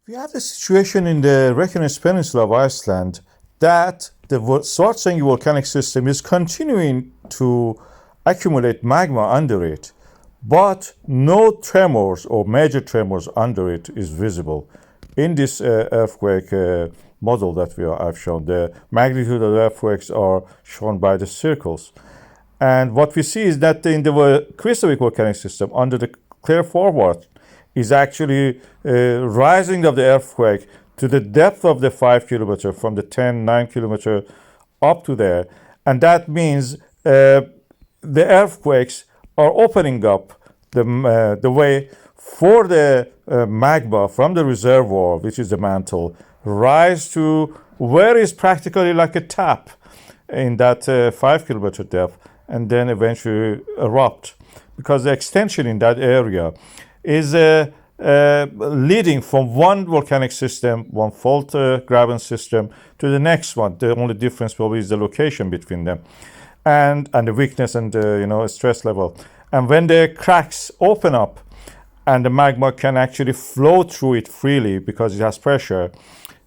We have the situation in the Reykjanes Peninsula of Iceland that the Svartsengi volcanic system is continuing to accumulate magma under it, but no tremors or major tremors under it is visible. In this earthquake model that I've shown, the magnitude of the earthquakes are shown by the circles. And what we see is that in the Krýsuvík volcanic system, under the clear forward, is actually rising of the earthquake to the depth of the 5 kilometer, from the 9 kilometer up to there. And that means the earthquakes are opening up the way for the magma from the reservoir, which is the mantle, rise to where is practically like a tap in that 5 kilometer depth, and then eventually erupt, because the extension in that area is leading from one volcanic system, one fault graben system, to the next one. The only difference probably is the location between them, and the weakness and stress level. And when the cracks open up and the magma can actually flow through it freely because it has pressure,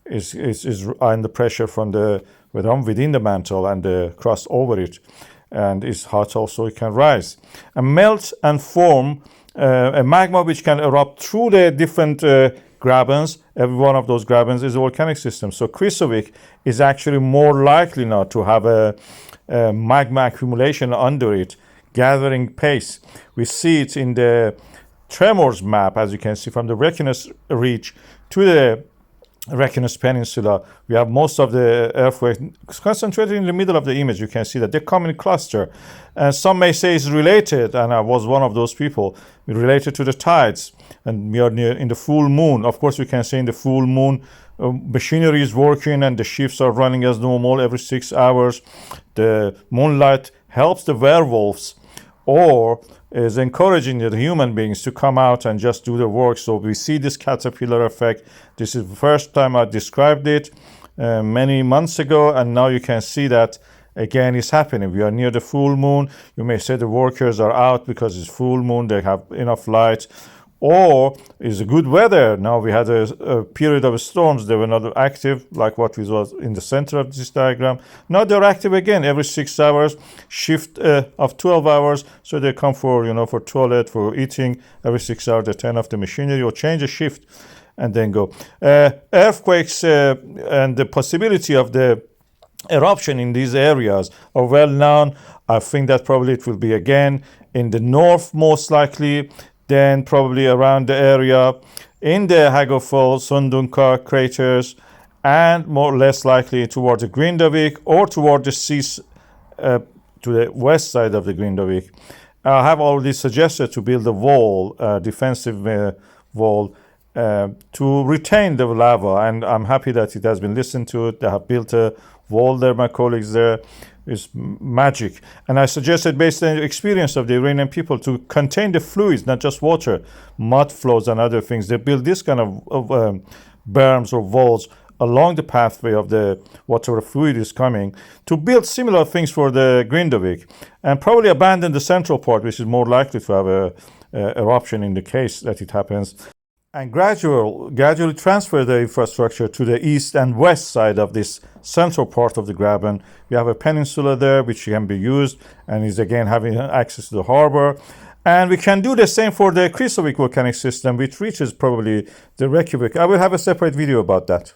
is under pressure from within the mantle and the crust over it, and is hot also, it can rise and melt and form a magma which can erupt through the different grabens. Every one of those grabens is a volcanic system. So Krýsuvík is actually more likely now to have a magma accumulation under it, gathering pace. We see it in the tremors map, as you can see, from the Reykjanes Reach to the Reykjanes Peninsula. We have most of the earthquakes concentrated in the middle of the image. You can see that they come in cluster. And some may say it's related, and I was one of those people, related to the tides. And we are in the full moon. Of course, we can say in the full moon, machinery is working and the ships are running as normal every 6 hours. The moonlight helps the werewolves, or is encouraging the human beings to come out and just do the work. So we see this caterpillar effect. This is the first time I described it many months ago, and now you can see that again is happening. We are near the full moon. You may say the workers are out because it's full moon, they have enough light, or it's a good weather. Now we had a period of storms. They were not active like what was in the center of this diagram. Now they're active again every 6 hours, shift of 12 hours. So they come for toilet, for eating. Every 6 hours they turn off the machinery or change a shift and then go. Earthquakes and the possibility of the eruption in these areas are well known. I think that probably it will be again in the north most likely, then probably around the area in the Hagafell, Sundunka craters, and more or less likely toward the Grindavík or toward the seas to the west side of the Grindavík. I have already suggested to build a wall, defensive wall, to retain the lava, and I'm happy that it has been listened to. They have built a wall there, my colleagues there. Is magic. And I suggested, based on the experience of the Iranian people, to contain the fluids, not just water, mud flows and other things. They build this kind of berms or walls along the pathway of the whatever fluid is coming, to build similar things for the Grindavík, and probably abandon the central part, which is more likely to have a eruption in the case that it happens, and gradually transfer the infrastructure to the east and west side of this central part of the graben. We have a peninsula there which can be used and is again having access to the harbor. And we can do the same for the Krýsuvík volcanic system, which reaches probably the Reykjavik. I will have a separate video about that.